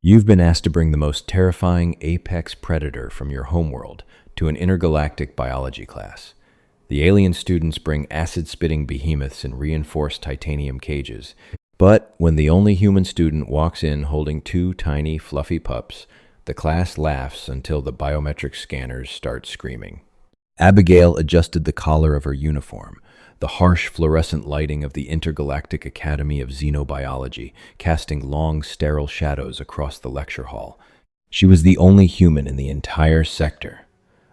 You've been asked to bring the most terrifying apex predator from your homeworld to an intergalactic biology class. The alien students bring acid-spitting behemoths in reinforced titanium cages, but when the only human student walks in holding two tiny, fluffy pups, the class laughs until the biometric scanners start screaming. Abigail adjusted the collar of her uniform, the harsh fluorescent lighting of the Intergalactic Academy of Xenobiology casting long, sterile shadows across the lecture hall. She was the only human in the entire sector,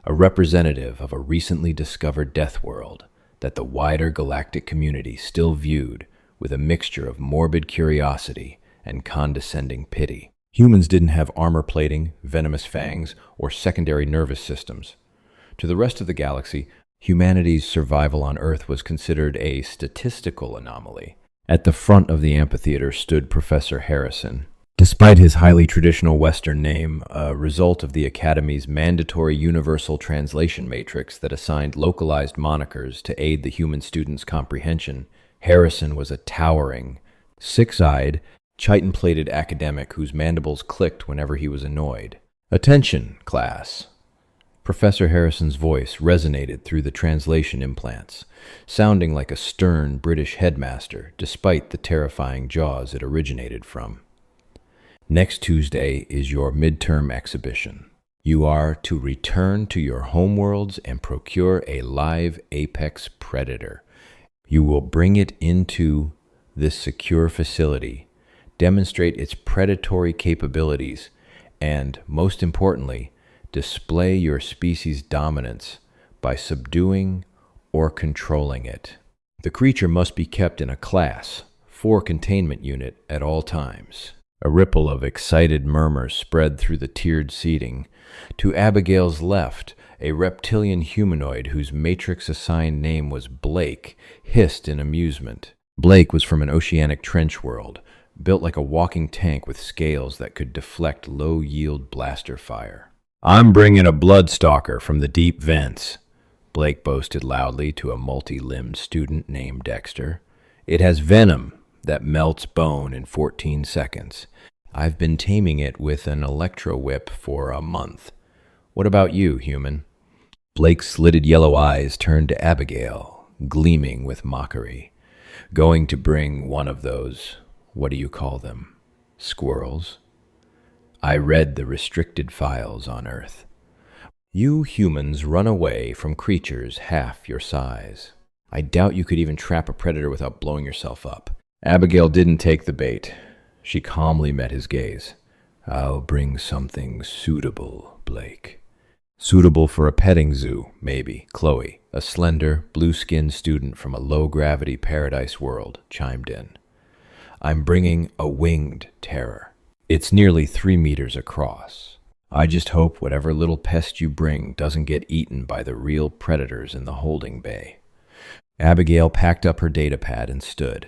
a representative of a recently discovered death world that the wider galactic community still viewed with a mixture of morbid curiosity and condescending pity. Humans didn't have armor plating, venomous fangs, or secondary nervous systems. To the rest of the galaxy, humanity's survival on Earth was considered a statistical anomaly. At the front of the amphitheater stood Professor Harrison. Despite his highly traditional Western name, a result of the Academy's mandatory universal translation matrix that assigned localized monikers to aid the human student's comprehension, Harrison was a towering, six-eyed, chitin-plated academic whose mandibles clicked whenever he was annoyed. "Attention, class." Professor Harrison's voice resonated through the translation implants, sounding like a stern British headmaster despite the terrifying jaws it originated from. "Next Tuesday is your midterm exhibition. You are to return to your homeworlds and procure a live apex predator. You will bring it into this secure facility, demonstrate its predatory capabilities, and, most importantly, display your species' dominance by subduing or controlling it. The creature must be kept in a Class 4 containment unit at all times." A ripple of excited murmurs spread through the tiered seating. To Abigail's left, a reptilian humanoid whose matrix-assigned name was Blake hissed in amusement. Blake was from an oceanic trench world, built like a walking tank with scales that could deflect low-yield blaster fire. "I'm bringing a bloodstalker from the deep vents," Blake boasted loudly to a multi-limbed student named Dexter. "It has venom that melts bone in 14 seconds. I've been taming it with an electro whip for a month. What about you, human?" Blake's slitted yellow eyes turned to Abigail, gleaming with mockery. "Going to bring one of those, what do you call them, squirrels? I read the restricted files on Earth. You humans run away from creatures half your size. I doubt you could even trap a predator without blowing yourself up." Abigail didn't take the bait. She calmly met his gaze. "I'll bring something suitable, Blake." "Suitable for a petting zoo, maybe," Chloe, a slender, blue-skinned student from a low-gravity paradise world, chimed in. "I'm bringing a winged terror. It's nearly 3 meters across. I just hope whatever little pest you bring doesn't get eaten by the real predators in the holding bay." Abigail packed up her datapad and stood.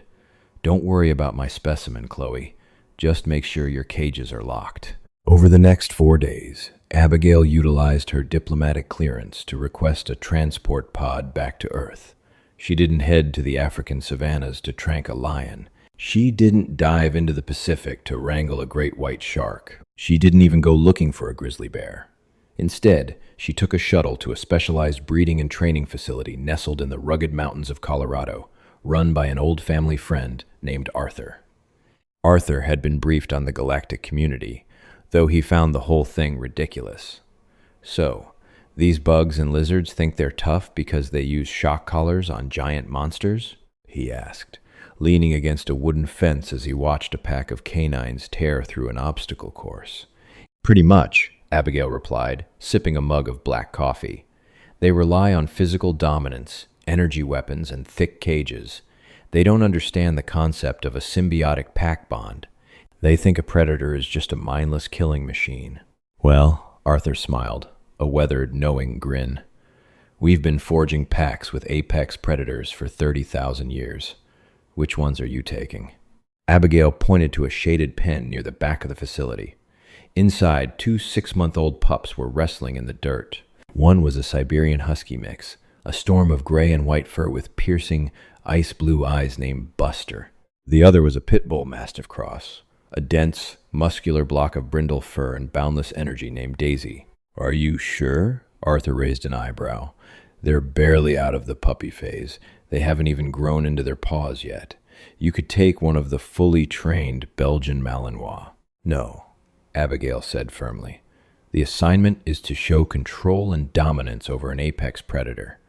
"Don't worry about my specimen, Chloe. Just make sure your cages are locked." Over the next 4 days, Abigail utilized her diplomatic clearance to request a transport pod back to Earth. She didn't head to the African savannas to trank a lion. She didn't dive into the Pacific to wrangle a great white shark. She didn't even go looking for a grizzly bear. Instead, she took a shuttle to a specialized breeding and training facility nestled in the rugged mountains of Colorado, run by an old family friend named Arthur. Arthur had been briefed on the galactic community, though he found the whole thing ridiculous. "So, these bugs and lizards think they're tough because they use shock collars on giant monsters?" he asked, leaning against a wooden fence as he watched a pack of canines tear through an obstacle course. "Pretty much," Abigail replied, sipping a mug of black coffee. "They rely on physical dominance, energy weapons, and thick cages. They don't understand the concept of a symbiotic pack bond. They think a predator is just a mindless killing machine." "Well," Arthur smiled, a weathered, knowing grin. "We've been forging pacts with apex predators for 30,000 years. Which ones are you taking?" Abigail pointed to a shaded pen near the back of the facility. Inside, 2 6-month-old pups were wrestling in the dirt. One was a Siberian Husky mix, a storm of gray and white fur with piercing, ice blue eyes named Buster. The other was a pit bull mastiff cross, a dense, muscular block of brindle fur and boundless energy named Daisy. Are you sure? Arthur raised an eyebrow. They're barely out of the puppy phase. They haven't even grown into their paws yet. You could take one of the fully trained Belgian Malinois. No, Abigail said firmly. The assignment is to show control and dominance over an apex predator.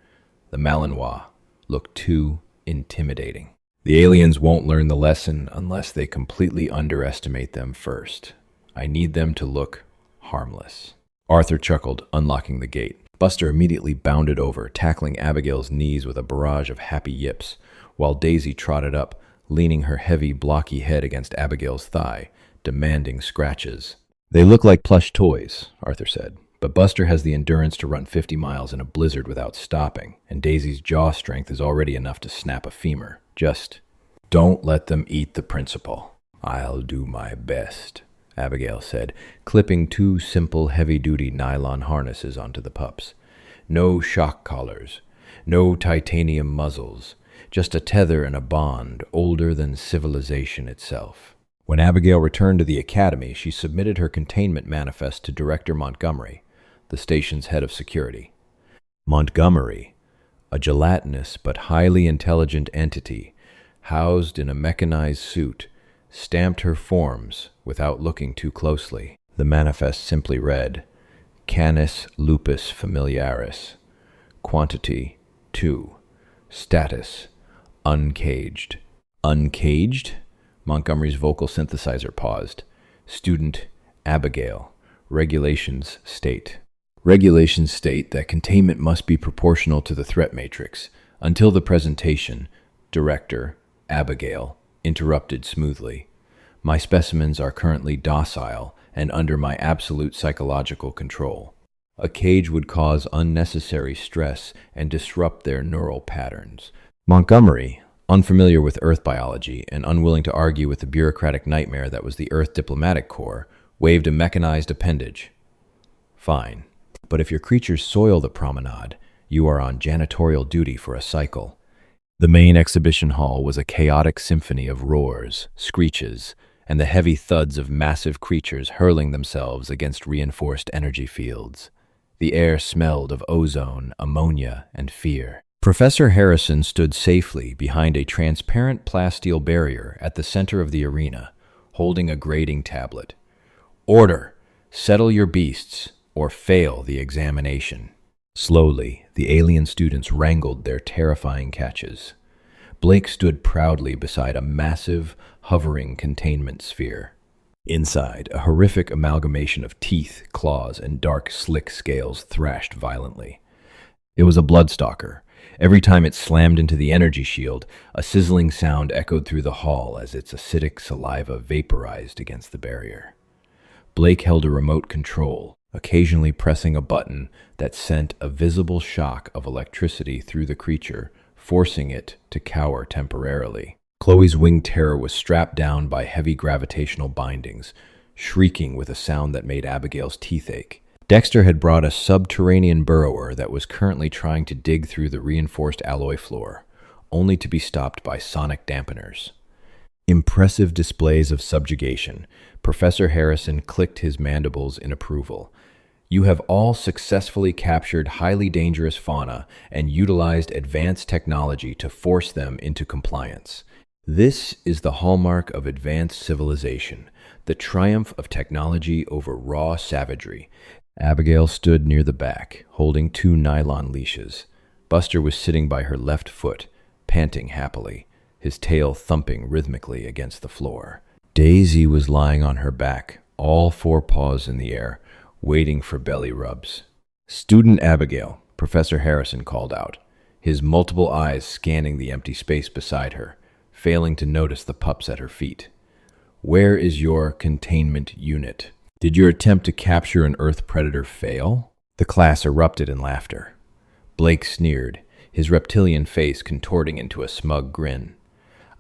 The Malinois look too intimidating. The aliens won't learn the lesson unless they completely underestimate them first. I need them to look harmless. Arthur chuckled, unlocking the gate. Buster immediately bounded over, tackling Abigail's knees with a barrage of happy yips, while Daisy trotted up, leaning her heavy, blocky head against Abigail's thigh, demanding scratches. They look like plush toys, Arthur said, but Buster has the endurance to run 50 miles in a blizzard without stopping, and Daisy's jaw strength is already enough to snap a femur. Just don't let them eat the principal. I'll do my best, Abigail said, clipping two simple heavy-duty nylon harnesses onto the pups. No shock collars, no titanium muzzles, just a tether and a bond older than civilization itself. When Abigail returned to the academy, she submitted her containment manifest to Director Montgomery, the station's head of security. Montgomery, a gelatinous but highly intelligent entity, housed in a mechanized suit, stamped her forms without looking too closely. The manifest simply read, Canis lupus familiaris. Quantity 2. Status uncaged. Uncaged? Montgomery's vocal synthesizer paused. Student Abigail. Regulations state. Regulations state that containment must be proportional to the threat matrix. Until the presentation, Director Abigail interrupted smoothly. My specimens are currently docile and under my absolute psychological control. A cage would cause unnecessary stress and disrupt their neural patterns. Montgomery, unfamiliar with Earth biology and unwilling to argue with the bureaucratic nightmare that was the Earth Diplomatic Corps, waved a mechanized appendage. Fine, but if your creatures soil the promenade, you are on janitorial duty for a cycle. The main exhibition hall was a chaotic symphony of roars, screeches, and the heavy thuds of massive creatures hurling themselves against reinforced energy fields. The air smelled of ozone, ammonia, and fear. Professor Harrison stood safely behind a transparent plasteel barrier at the center of the arena, holding a grading tablet. Order! Settle your beasts, or fail the examination. Slowly, the alien students wrangled their terrifying catches. Blake stood proudly beside a massive, hovering containment sphere. Inside, a horrific amalgamation of teeth, claws, and dark, slick scales thrashed violently. It was a bloodstalker. Every time it slammed into the energy shield, a sizzling sound echoed through the hall as its acidic saliva vaporized against the barrier. Blake held a remote control, occasionally pressing a button that sent a visible shock of electricity through the creature, forcing it to cower temporarily. Chloe's winged terror was strapped down by heavy gravitational bindings, shrieking with a sound that made Abigail's teeth ache. Dexter had brought a subterranean burrower that was currently trying to dig through the reinforced alloy floor, only to be stopped by sonic dampeners. Impressive displays of subjugation. Professor Harrison clicked his mandibles in approval. You have all successfully captured highly dangerous fauna and utilized advanced technology to force them into compliance. This is the hallmark of advanced civilization, the triumph of technology over raw savagery. Abigail stood near the back, holding two nylon leashes. Buster was sitting by her left foot, panting happily, his tail thumping rhythmically against the floor. Daisy was lying on her back, all four paws in the air, waiting for belly rubs. Student Abigail, Professor Harrison called out, his multiple eyes scanning the empty space beside her, failing to notice the pups at her feet. Where is your containment unit? Did your attempt to capture an Earth predator fail? The class erupted in laughter. Blake sneered, his reptilian face contorting into a smug grin.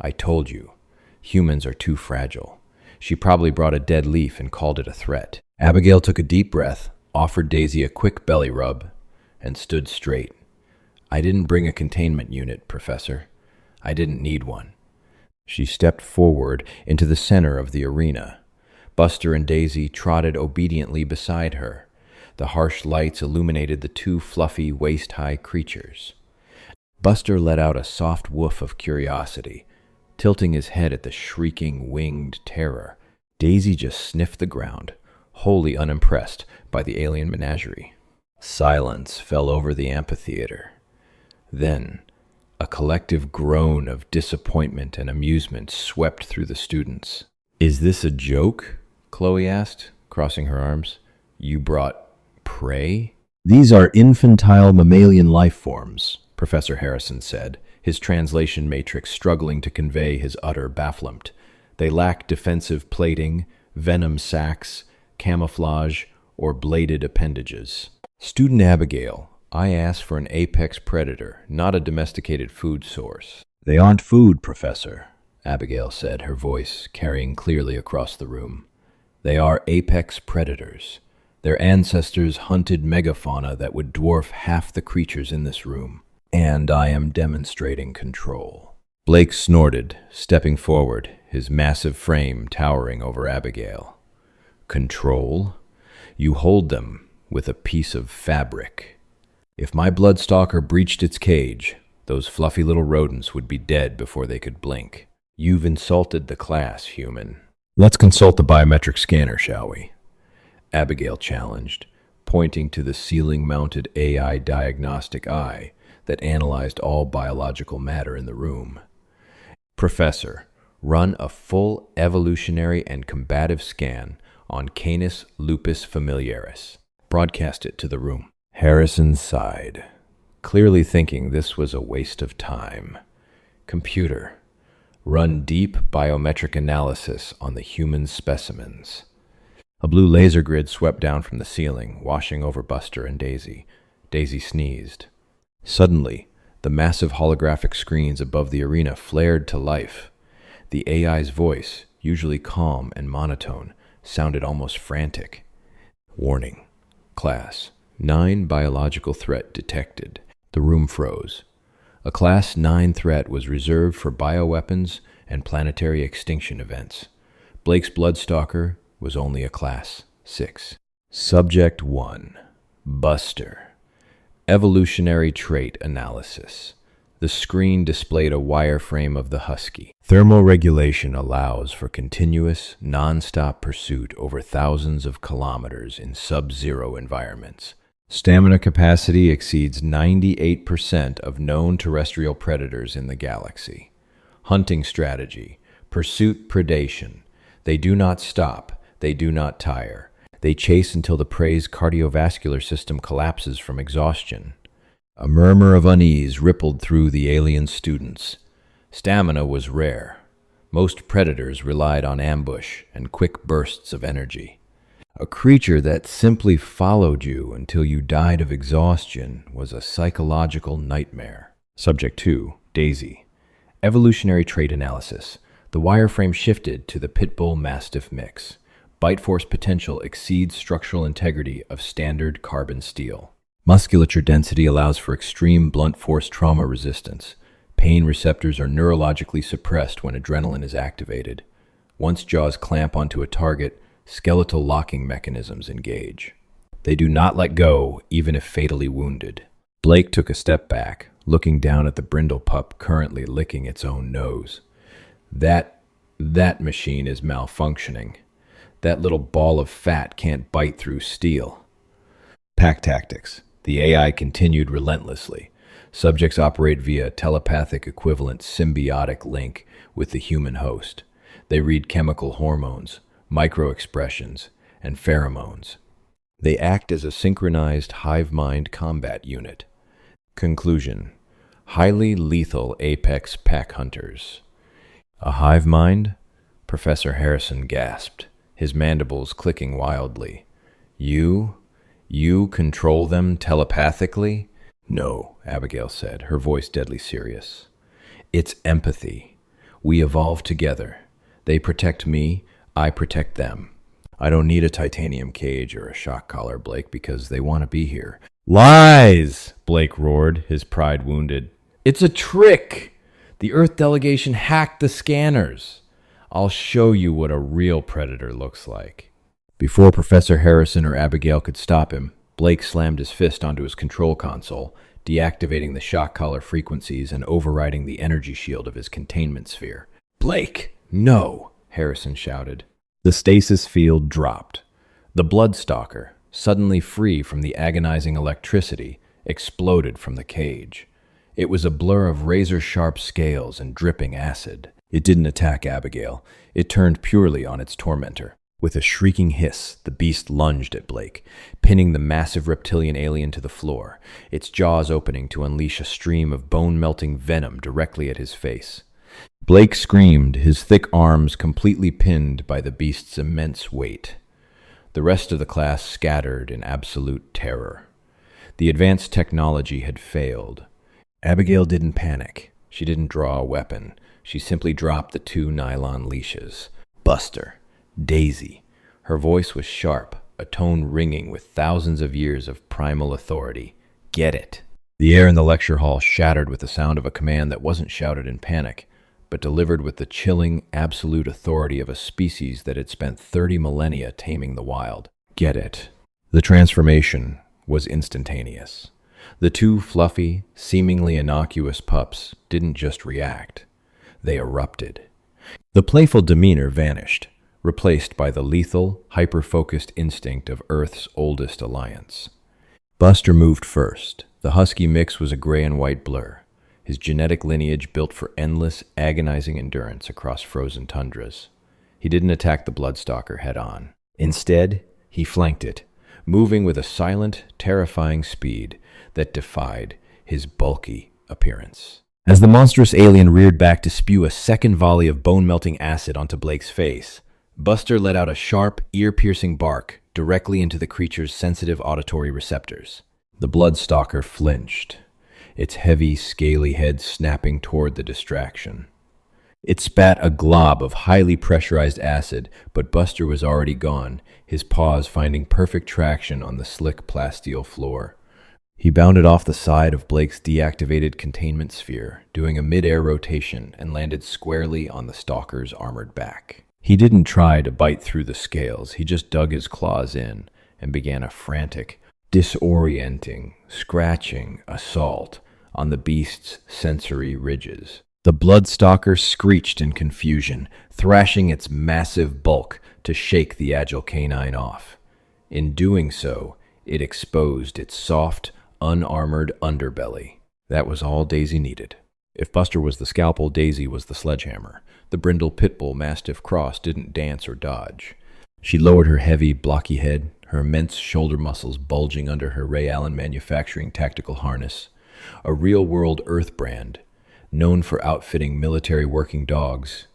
I told you, humans are too fragile. She probably brought a dead leaf and called it a threat. Abigail took a deep breath, offered Daisy a quick belly rub, and stood straight. I didn't bring a containment unit, Professor. I didn't need one. She stepped forward into the center of the arena. Buster and Daisy trotted obediently beside her. The harsh lights illuminated the two fluffy, waist-high creatures. Buster let out a soft woof of curiosity, tilting his head at the shrieking, winged terror. Daisy just sniffed the ground, wholly unimpressed by the alien menagerie. Silence fell over the amphitheater. Then, a collective groan of disappointment and amusement swept through the students. "Is this a joke?" Chloe asked, crossing her arms. "You brought prey?" "These are infantile mammalian life forms," Professor Harrison said, his translation matrix struggling to convey his utter bafflement. "They lack defensive plating, venom sacs, camouflage, or bladed appendages." "Student Abigail, I asked for an apex predator, not a domesticated food source." "They aren't food, Professor," Abigail said, her voice carrying clearly across the room. "They are apex predators. Their ancestors hunted megafauna that would dwarf half the creatures in this room. And I am demonstrating control." Blake snorted, stepping forward, his massive frame towering over Abigail. "Control? You hold them with a piece of fabric. If my bloodstalker breached its cage, those fluffy little rodents would be dead before they could blink. You've insulted the class, human." "Let's consult the biometric scanner, shall we?" Abigail challenged, pointing to the ceiling-mounted AI diagnostic eye that analyzed all biological matter in the room. "Professor, run a full evolutionary and combative scan on Canis lupus familiaris. Broadcast it to the room." Harrison sighed, clearly thinking this was a waste of time. "Computer, run deep biometric analysis on the human specimens." A blue laser grid swept down from the ceiling, washing over Buster and Daisy. Daisy sneezed. Suddenly, the massive holographic screens above the arena flared to life. The AI's voice, usually calm and monotone, sounded almost frantic. "Warning. Class 9 biological threat detected." The room froze. A Class 9 threat was reserved for bioweapons and planetary extinction events. Blake's Bloodstalker was only a Class 6. Subject 1. Buster. Evolutionary trait analysis. The screen displayed a wireframe of the husky. Thermoregulation allows for continuous, non-stop pursuit over thousands of kilometers in sub-zero environments. Stamina capacity exceeds 98% of known terrestrial predators in the galaxy. Hunting strategy. Pursuit predation. They do not stop. They do not tire. They chase until the prey's cardiovascular system collapses from exhaustion. A murmur of unease rippled through the alien students. Stamina was rare. Most predators relied on ambush and quick bursts of energy. A creature that simply followed you until you died of exhaustion was a psychological nightmare. Subject 2. Daisy. Evolutionary trait analysis. The wireframe shifted to the Pitbull Mastiff mix. Bite force potential exceeds structural integrity of standard carbon steel. Musculature density allows for extreme blunt force trauma resistance. Pain receptors are neurologically suppressed when adrenaline is activated. Once jaws clamp onto a target, skeletal locking mechanisms engage. They do not let go, even if fatally wounded. Blake took a step back, looking down at the brindle pup currently licking its own nose. That machine is malfunctioning. That little ball of fat can't bite through steel. Pack tactics. The AI continued relentlessly. Subjects operate via telepathic equivalent symbiotic link with the human host. They read chemical hormones, micro-expressions, and pheromones. They act as a synchronized hive mind combat unit. Conclusion. Highly lethal apex pack hunters. A hive mind? Professor Harrison gasped, his mandibles clicking wildly. You control them telepathically? No, Abigail said, her voice deadly serious. It's empathy. We evolve together. They protect me, I protect them. I don't need a titanium cage or a shock collar, Blake, because they want to be here. Lies! Blake roared, his pride wounded. It's a trick! The Earth delegation hacked the scanners. I'll show you what a real predator looks like." Before Professor Harrison or Abigail could stop him, Blake slammed his fist onto his control console, deactivating the shock collar frequencies and overriding the energy shield of his containment sphere. "Blake, no!" Harrison shouted. The stasis field dropped. The Bloodstalker, suddenly free from the agonizing electricity, exploded from the cage. It was a blur of razor-sharp scales and dripping acid. It didn't attack Abigail. It turned purely on its tormentor. With a shrieking hiss, the beast lunged at Blake, pinning the massive reptilian alien to the floor, its jaws opening to unleash a stream of bone-melting venom directly at his face. Blake screamed, his thick arms completely pinned by the beast's immense weight. The rest of the class scattered in absolute terror. The advanced technology had failed. Abigail didn't panic. She didn't draw a weapon. She simply dropped the 2 nylon leashes. "Buster. Daisy." Her voice was sharp, a tone ringing with thousands of years of primal authority. "Get it." The air in the lecture hall shattered with the sound of a command that wasn't shouted in panic, but delivered with the chilling, absolute authority of a species that had spent 30 millennia taming the wild. "Get it." The transformation was instantaneous. The 2 fluffy, seemingly innocuous pups didn't just react. They erupted. The playful demeanor vanished, replaced by the lethal, hyper-focused instinct of Earth's oldest alliance. Buster moved first. The husky mix was a gray and white blur, his genetic lineage built for endless, agonizing endurance across frozen tundras. He didn't attack the Bloodstalker head-on. Instead, he flanked it, moving with a silent, terrifying speed that defied his bulky appearance. As the monstrous alien reared back to spew a second volley of bone-melting acid onto Blake's face, Buster let out a sharp, ear-piercing bark directly into the creature's sensitive auditory receptors. The Bloodstalker flinched, its heavy, scaly head snapping toward the distraction. It spat a glob of highly pressurized acid, but Buster was already gone, his paws finding perfect traction on the slick plasteel floor. He bounded off the side of Blake's deactivated containment sphere, doing a mid-air rotation, and landed squarely on the stalker's armored back. He didn't try to bite through the scales, he just dug his claws in and began a frantic, disorienting, scratching assault on the beast's sensory ridges. The Bloodstalker screeched in confusion, thrashing its massive bulk to shake the agile canine off. In doing so, it exposed its soft, unarmored underbelly. That was all Daisy needed. If Buster was the scalpel, Daisy was the sledgehammer. The brindle pitbull mastiff cross didn't dance or dodge. She lowered her heavy, blocky head, her immense shoulder muscles bulging under her Ray Allen Manufacturing tactical harness. A real-world Earth brand, known for outfitting military working dogs,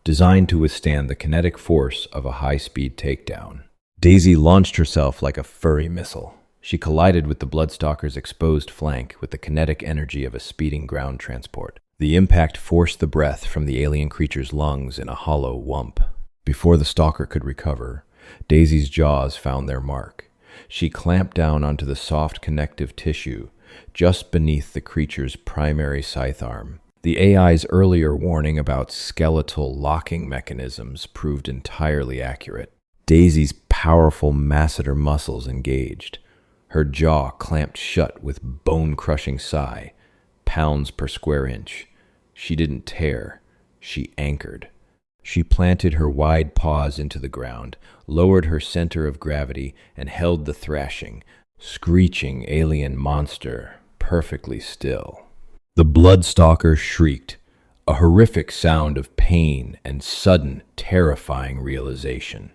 designed to withstand the kinetic force of a high-speed takedown. Daisy launched herself like a furry missile. She collided with the Bloodstalker's exposed flank with the kinetic energy of a speeding ground transport. The impact forced the breath from the alien creature's lungs in a hollow whump. Before the stalker could recover, Daisy's jaws found their mark. She clamped down onto the soft connective tissue just beneath the creature's primary scythe arm. The AI's earlier warning about skeletal locking mechanisms proved entirely accurate. Daisy's powerful masseter muscles engaged. Her jaw clamped shut with bone-crushing sigh, pounds per square inch. She didn't tear, she anchored. She planted her wide paws into the ground, lowered her center of gravity, and held the thrashing, screeching alien monster perfectly still. The Bloodstalker shrieked, a horrific sound of pain and sudden, terrifying realization.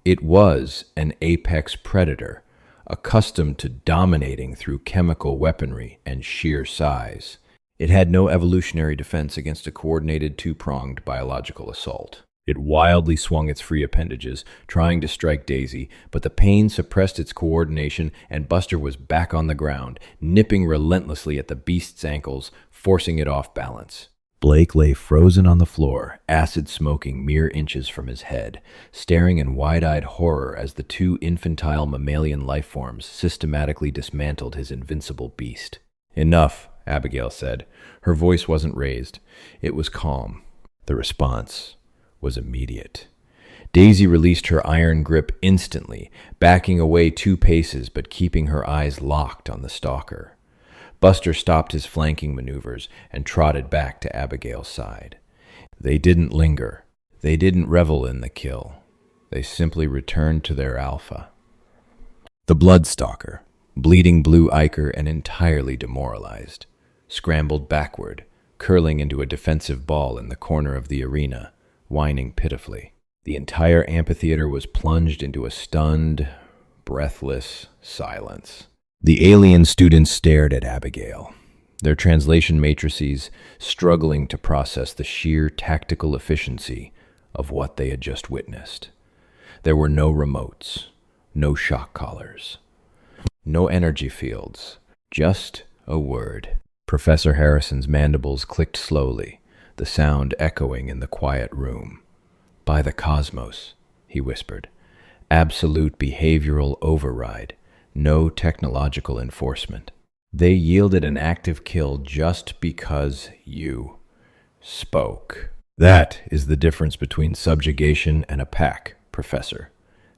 It was an apex predator, accustomed to dominating through chemical weaponry and sheer size. It had no evolutionary defense against a coordinated 2-pronged biological assault. It wildly swung its free appendages, trying to strike Daisy, but the pain suppressed its coordination, and Buster was back on the ground, nipping relentlessly at the beast's ankles, forcing it off balance. Blake lay frozen on the floor, acid smoking mere inches from his head, staring in wide-eyed horror as the 2 infantile mammalian lifeforms systematically dismantled his invincible beast. "Enough," Abigail said. Her voice wasn't raised. It was calm. The response was immediate. Daisy released her iron grip instantly, backing away 2 paces but keeping her eyes locked on the stalker. Buster stopped his flanking maneuvers and trotted back to Abigail's side. They didn't linger. They didn't revel in the kill. They simply returned to their alpha. The Bloodstalker, bleeding blue ichor and entirely demoralized, scrambled backward, curling into a defensive ball in the corner of the arena, whining pitifully. The entire amphitheater was plunged into a stunned, breathless silence. The alien students stared at Abigail, their translation matrices struggling to process the sheer tactical efficiency of what they had just witnessed. There were no remotes, no shock collars, no energy fields, just a word. Professor Harrison's mandibles clicked slowly, the sound echoing in the quiet room. "By the cosmos," he whispered. "Absolute behavioral override, no technological enforcement. They yielded an active kill just because you spoke." "That is the difference between subjugation and a pack, Professor,"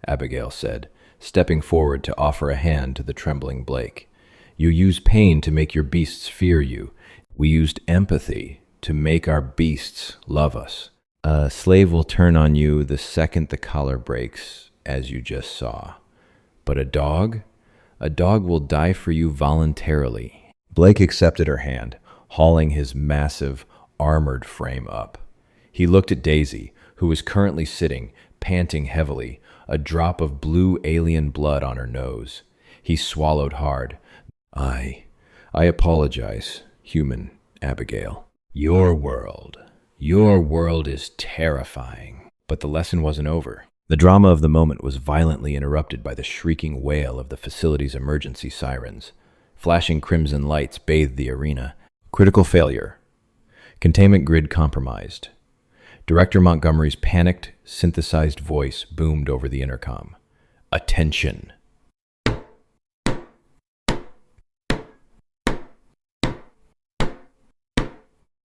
Abigail said, stepping forward to offer a hand to the trembling Blake. "You use pain to make your beasts fear you. We used empathy to make our beasts love us. A slave will turn on you the second the collar breaks, as you just saw. But a dog will die for you voluntarily." Blake accepted her hand, hauling his massive, armored frame up. He looked at Daisy, who was currently sitting, panting heavily, a drop of blue alien blood on her nose. He swallowed hard. I apologize, human Abigail. Your world is terrifying." But the lesson wasn't over. The drama of the moment was violently interrupted by the shrieking wail of the facility's emergency sirens. Flashing crimson lights bathed the arena. Critical failure. Containment grid compromised. Director Montgomery's panicked, synthesized voice boomed over the intercom. "Attention."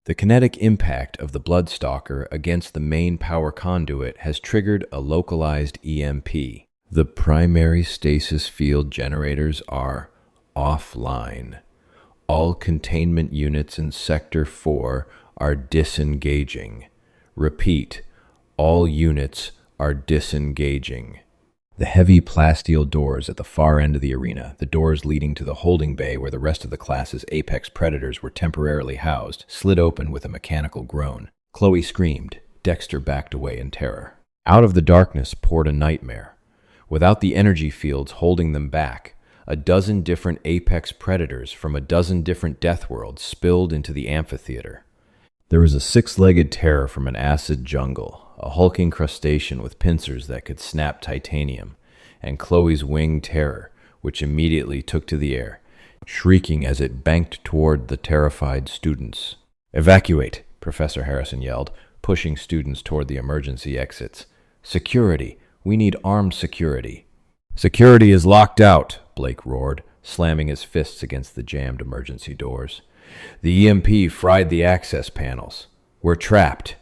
The kinetic impact of the Bloodstalker against the main power conduit has triggered a localized EMP. The primary stasis field generators are offline. All containment units in Sector 4 are disengaging. Repeat, all units are disengaging. The heavy plasteel doors at the far end of the arena, the doors leading to the holding bay where the rest of the class's apex predators were temporarily housed, slid open with a mechanical groan. Chloe screamed. Dexter backed away in terror. Out of the darkness poured a nightmare. Without the energy fields holding them back, a dozen different apex predators from a dozen different death worlds spilled into the amphitheater. There was a six-legged terror from an acid jungle, a hulking crustacean with pincers that could snap titanium, and Chloe's winged terror, which immediately took to the air, shrieking as it banked toward the terrified students. "Evacuate," Professor Harrison yelled, pushing students toward the emergency exits. "Security! We need armed security." "Security is locked out," Blake roared, slamming his fists against the jammed emergency doors. "The EMP fried the access panels. We're trapped."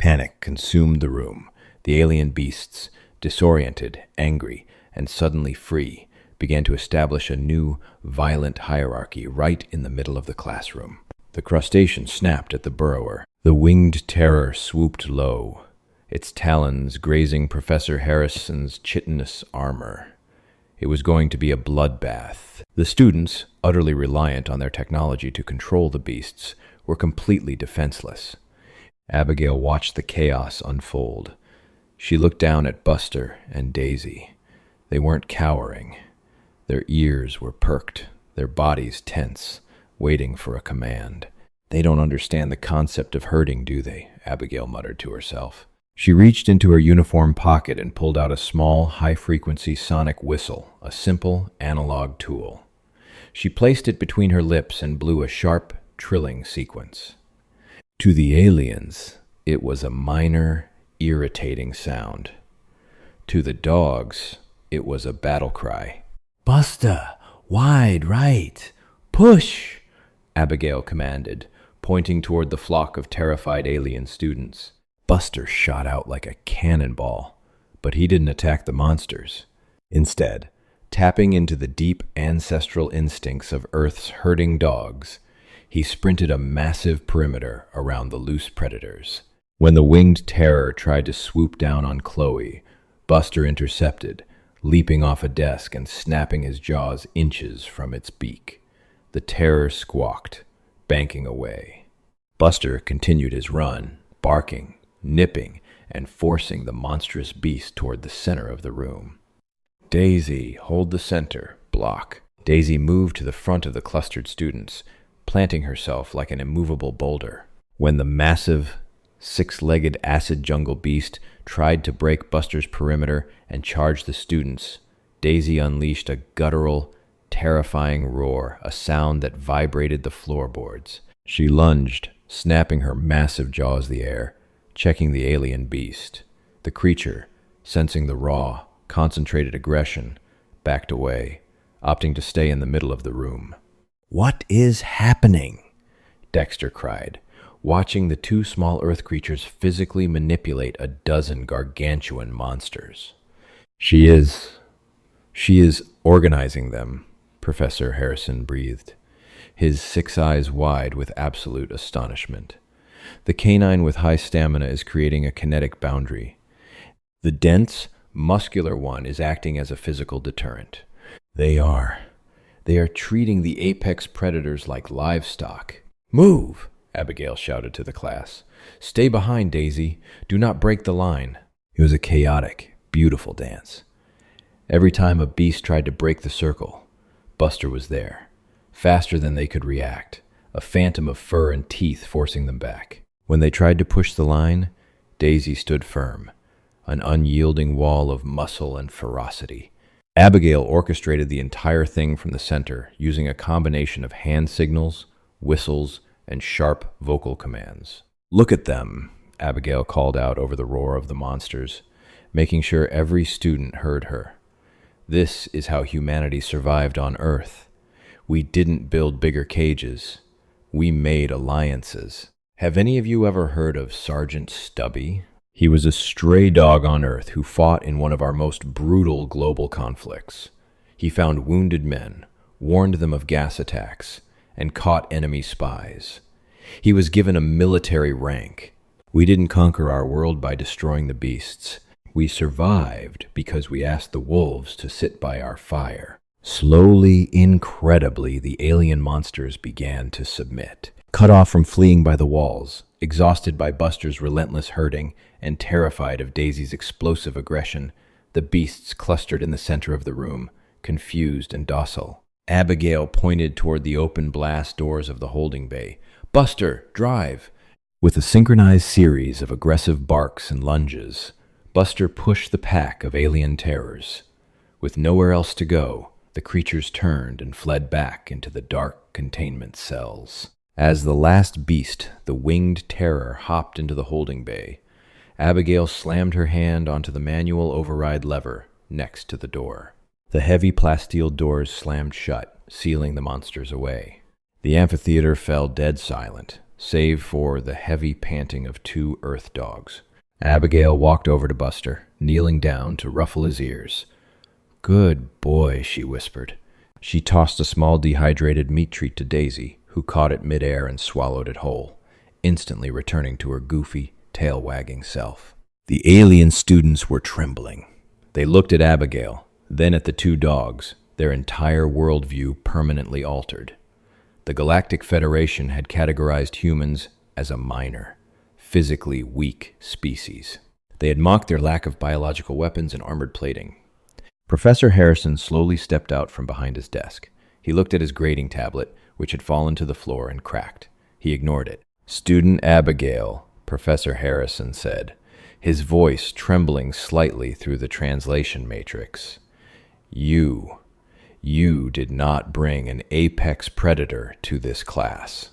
Panic consumed the room. The alien beasts, disoriented, angry, and suddenly free, began to establish a new, violent hierarchy right in the middle of the classroom. The crustacean snapped at the burrower. The winged terror swooped low, its talons grazing Professor Harrison's chitinous armor. It was going to be a bloodbath. The students, utterly reliant on their technology to control the beasts, were completely defenseless. Abigail watched the chaos unfold. She looked down at Buster and Daisy. They weren't cowering. Their ears were perked, their bodies tense, waiting for a command. "They don't understand the concept of hurting, do they?" Abigail muttered to herself. She reached into her uniform pocket and pulled out a small, high-frequency sonic whistle, a simple, analog tool. She placed it between her lips and blew a sharp, trilling sequence. To the aliens, it was a minor, irritating sound. To the dogs, it was a battle cry. "Buster, wide right, push!" Abigail commanded, pointing toward the flock of terrified alien students. Buster shot out like a cannonball, but he didn't attack the monsters. Instead, tapping into the deep ancestral instincts of Earth's herding dogs, he sprinted a massive perimeter around the loose predators. When the winged terror tried to swoop down on Chloe, Buster intercepted, leaping off a desk and snapping his jaws inches from its beak. The terror squawked, banking away. Buster continued his run, barking, nipping, and forcing the monstrous beast toward the center of the room. Daisy, hold the center, block. Daisy moved to the front of the clustered students, planting herself like an immovable boulder. When the massive, six-legged acid jungle beast tried to break Buster's perimeter and charge the students, Daisy unleashed a guttural, terrifying roar, a sound that vibrated the floorboards. She lunged, snapping her massive jaws the air, checking the alien beast. The creature, sensing the raw, concentrated aggression, backed away, opting to stay in the middle of the room. "What is happening?" Dexter cried, watching the two small earth creatures physically manipulate a dozen gargantuan monsters. She is organizing them," Professor Harrison breathed, his 6 eyes wide with absolute astonishment. "The canine with high stamina is creating a kinetic boundary. The dense, muscular one is acting as a physical deterrent. They are treating the apex predators like livestock." "Move!" Abigail shouted to the class. "Stay behind, Daisy. Do not break the line." It was a chaotic, beautiful dance. Every time a beast tried to break the circle, Buster was there, faster than they could react, a phantom of fur and teeth forcing them back. When they tried to push the line, Daisy stood firm, an unyielding wall of muscle and ferocity. Abigail orchestrated the entire thing from the center, using a combination of hand signals, whistles, and sharp vocal commands. "Look at them," Abigail called out over the roar of the monsters, making sure every student heard her. "This is how humanity survived on Earth. We didn't build bigger cages. We made alliances. Have any of you ever heard of Sergeant Stubby? He was a stray dog on Earth who fought in one of our most brutal global conflicts. He found wounded men, warned them of gas attacks, and caught enemy spies. He was given a military rank. We didn't conquer our world by destroying the beasts. We survived because we asked the wolves to sit by our fire." Slowly, incredibly, the alien monsters began to submit. Cut off from fleeing by the walls, exhausted by Buster's relentless herding, and terrified of Daisy's explosive aggression, the beasts clustered in the center of the room, confused and docile. Abigail pointed toward the open blast doors of the holding bay. "Buster, drive!" With a synchronized series of aggressive barks and lunges, Buster pushed the pack of alien terrors. With nowhere else to go, the creatures turned and fled back into the dark containment cells. As the last beast, the winged terror, hopped into the holding bay, Abigail slammed her hand onto the manual override lever next to the door. The heavy plasteel doors slammed shut, sealing the monsters away. The amphitheater fell dead silent, save for the heavy panting of 2 earth dogs. Abigail walked over to Buster, kneeling down to ruffle his ears. "Good boy," she whispered. She tossed a small dehydrated meat treat to Daisy, who caught it midair and swallowed it whole, instantly returning to her goofy, tail-wagging self. The alien students were trembling. They looked at Abigail, then at the 2 dogs, their entire worldview permanently altered. The Galactic Federation had categorized humans as a minor, physically weak species. They had mocked their lack of biological weapons and armored plating. Professor Harrison slowly stepped out from behind his desk. He looked at his grading tablet, which had fallen to the floor and cracked. He ignored it. "Student Abigail," Professor Harrison said, his voice trembling slightly through the translation matrix. You did not bring an apex predator to this class."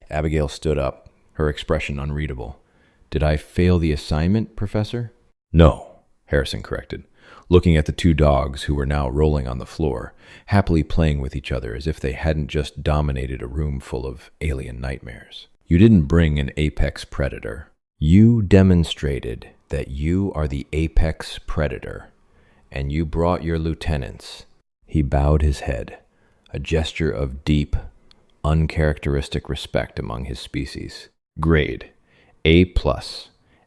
Abigail stood up, her expression unreadable. "Did I fail the assignment, Professor?" "No," Harrison corrected, looking at the 2 dogs who were now rolling on the floor, happily playing with each other as if they hadn't just dominated a room full of alien nightmares. "You didn't bring an apex predator. You demonstrated that you are the apex predator, and you brought your lieutenants. He bowed his head, a gesture of deep, uncharacteristic respect among his species. Grade A+,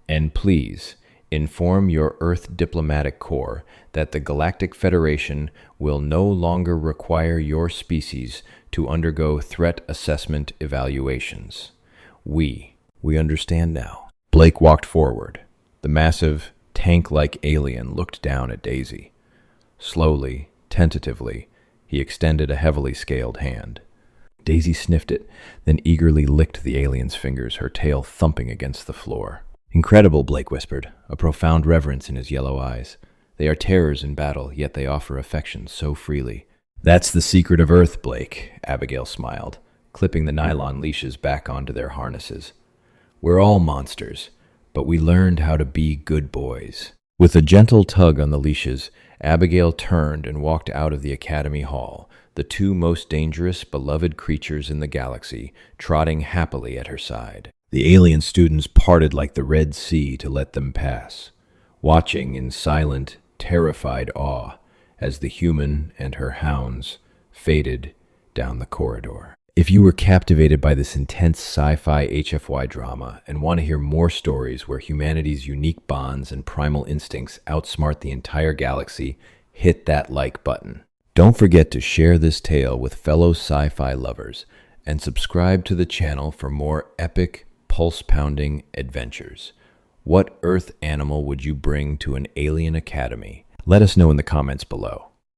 and please inform your Earth Diplomatic Corps that the Galactic Federation will no longer require your species to undergo threat assessment evaluations. We understand now. Blake walked forward. The massive, tank-like alien looked down at Daisy. Slowly, tentatively, he extended a heavily scaled hand. Daisy sniffed it, then eagerly licked the alien's fingers, her tail thumping against the floor. Incredible, Blake whispered, a profound reverence in his yellow eyes. They are terrors in battle, yet they offer affection so freely. That's the secret of Earth, Blake, Abigail smiled, clipping the nylon leashes back onto their harnesses. We're all monsters, but we learned how to be good boys. With a gentle tug on the leashes, Abigail turned and walked out of the Academy Hall, the two most dangerous, beloved creatures in the galaxy trotting happily at her side. The alien students parted like the Red Sea to let them pass, watching in silent, terrified awe as the human and her hounds faded down the corridor. If you were captivated by this intense sci-fi HFY drama and want to hear more stories where humanity's unique bonds and primal instincts outsmart the entire galaxy, hit that like button. Don't forget to share this tale with fellow sci-fi lovers and subscribe to the channel for more epic, pulse-pounding adventures. What Earth animal would you bring to an alien academy? Let us know in the comments below.